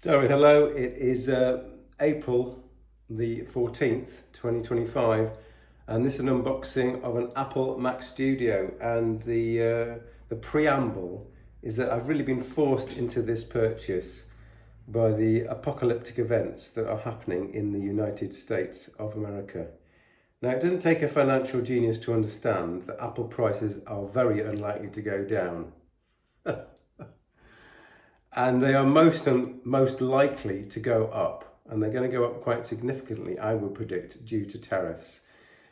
Derry, hello. It is April the 14th, 2025, and this is an unboxing of an Apple Mac Studio. And the preamble is that I've really been forced into this purchase by the apocalyptic events that are happening in the United States of America. Now, it doesn't take a financial genius to understand that Apple prices are very unlikely to go down. And they are most likely to go up, and they're going to go up quite significantly, I would predict, due to tariffs.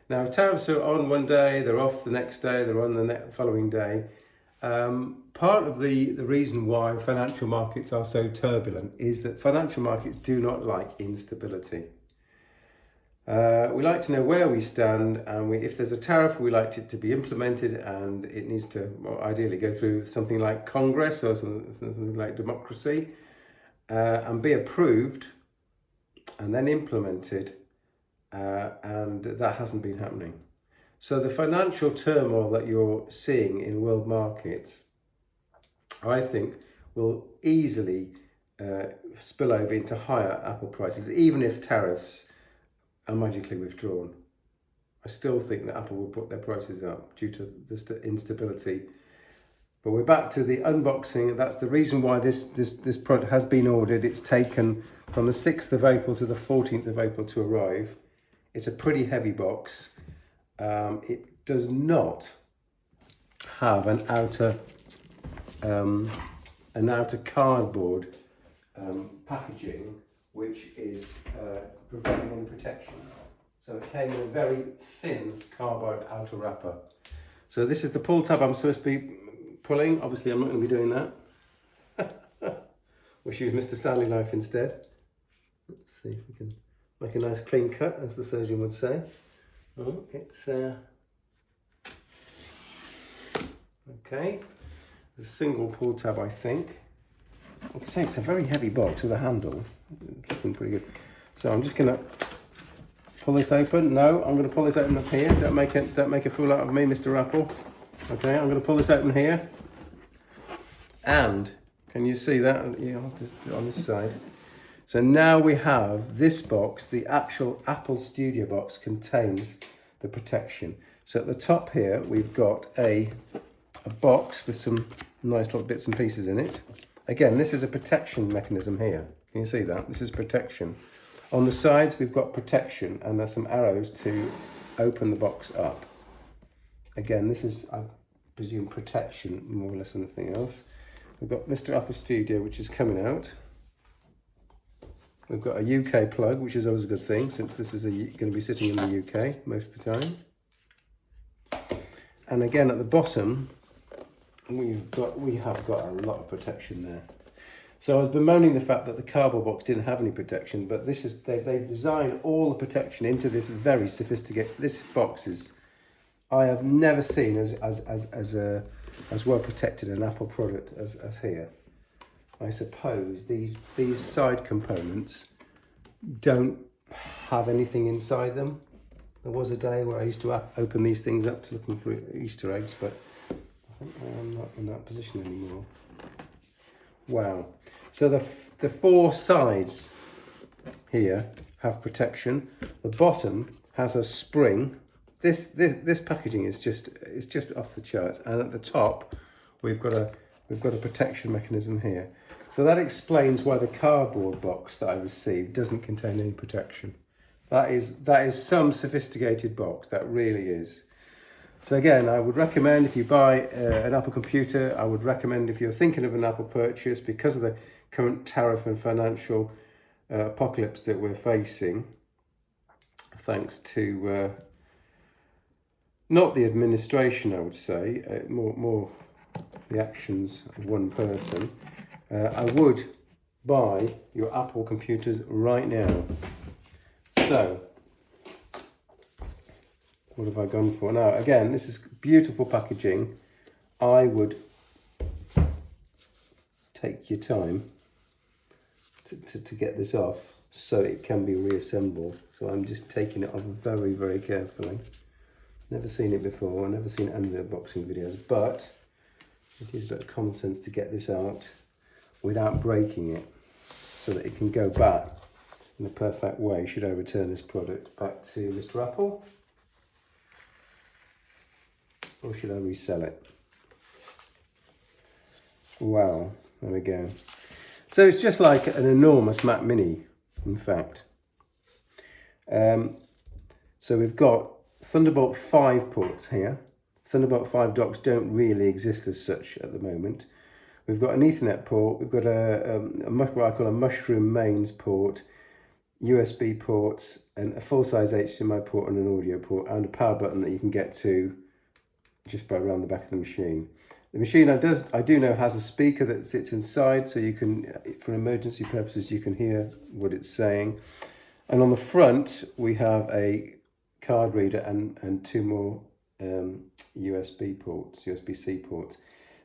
Now, tariffs are on one day, they're off the next day, they're on the following day. Part of the reason why financial markets are so turbulent is that financial markets do not like instability. We like to know where we stand, and if there's a tariff, we like it to be implemented, and it needs to, well, ideally go through something like Congress or something like democracy, and be approved and then implemented, and that hasn't been happening. So the financial turmoil that you're seeing in world markets, I think, will easily spill over into higher Apple prices, even if tariffs are magically withdrawn. I still think that Apple will put their prices up due to this instability. But we're back to the unboxing. That's the reason why this product has been ordered. It's taken from the 6th of April to the 14th of April to arrive. It's a pretty heavy box. It does not have an outer cardboard packaging, which is providing any protection. So it came in a very thin cardboard outer wrapper. So this is the pull tab I'm supposed to be pulling. Obviously I'm not going to be doing that. We'll use Mr. Stanley knife instead. Let's see if we can make a nice clean cut, as the surgeon would say. Oh, it's okay. There's a single pull tab, I think. Like I say, it's a very heavy box with a handle. It's looking pretty good. So I'm just gonna pull this open. No, I'm gonna pull this open up here. Don't make a fool out of me, Mr. Apple. Okay, I'm gonna pull this open here. And can you see that? Yeah, I'll just put it on this side. So now we have this box. The actual Apple Studio box contains the protection. So at the top here, we've got a box with some nice little bits and pieces in it. Again, this is a protection mechanism here. Can you see that? This is protection. On the sides, we've got protection, and there's some arrows to open the box up. Again, this is, I presume, protection more or less than anything else. We've got Mr. Apple Studio, which is coming out. We've got a UK plug, which is always a good thing, since this is going to be sitting in the UK most of the time. And again, at the bottom, we have got a lot of protection there. So I was bemoaning the fact that the cardboard box didn't have any protection, but this is they've designed all the protection into this very sophisticated. This box is, I have never seen as well protected an Apple product as here. I suppose these side components don't have anything inside them. There was a day where I used to open these things up to looking for Easter eggs, but I think I'm not in that position anymore. Wow. So the four sides here have protection. The bottom has a spring. This packaging is just off the charts. And at the top, we've got a protection mechanism here. So that explains why the cardboard box that I received doesn't contain any protection. That is some sophisticated box. That really is. So again, I would recommend, if you buy an Apple computer, I would recommend, if you're thinking of an Apple purchase, because of the current tariff and financial apocalypse that we're facing, thanks to not the administration, I would say, more the actions of one person, I would buy your Apple computers right now. So, what have I gone for? Now, again, this is beautiful packaging. I would take your time to get this off so it can be reassembled. So I'm just taking it off very, very carefully. Never seen it before. I've never seen any of the unboxing videos, but it is a bit of common sense to get this out without breaking it. so that it can go back in a perfect way should I return this product back to Mr. Apple, or should I resell it? Wow, there we go. So it's just like an enormous Mac Mini, in fact. So we've got Thunderbolt 5 ports here. Thunderbolt 5 docks don't really exist as such at the moment. We've got an Ethernet port, we've got what I call a mushroom mains port, USB ports, and a full-size HDMI port and an audio port, and a power button that you can get to just by around the back of the machine. The machine I do know has a speaker that sits inside, so you can, for emergency purposes, you can hear what it's saying. And on the front, we have a card reader and two more USB ports, USB-C ports.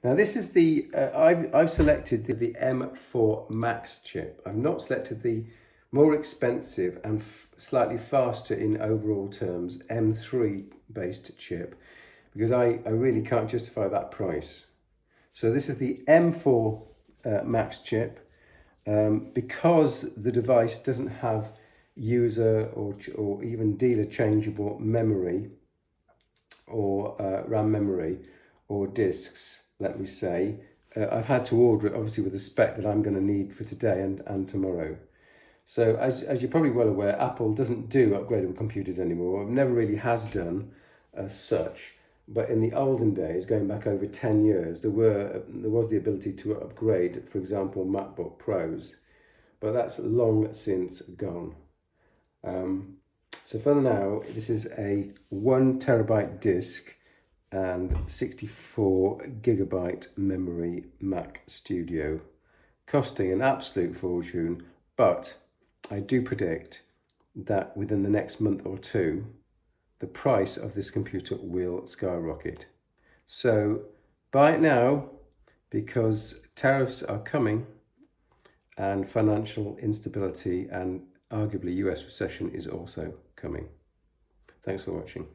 Now this is the, I've selected the M4 Max chip. I've not selected the more expensive and slightly faster in overall terms M3 based chip, because I really can't justify that price. So this is the M4 Max chip, because the device doesn't have user or even dealer changeable memory or RAM memory or discs, let me say. I've had to order it obviously with the spec that I'm going to need for today and tomorrow. So as you're probably well aware, Apple doesn't do upgradable computers anymore. It never really has done as such. But in the olden days, going back over 10 years, there was the ability to upgrade, for example, MacBook Pros. But that's long since gone. So for now, this is a 1 terabyte disk and 64 gigabyte memory Mac Studio, costing an absolute fortune, but I do predict that within the next month or two, the price of this computer will skyrocket. So buy it now, because tariffs are coming and financial instability and arguably US recession is also coming. Thanks for watching.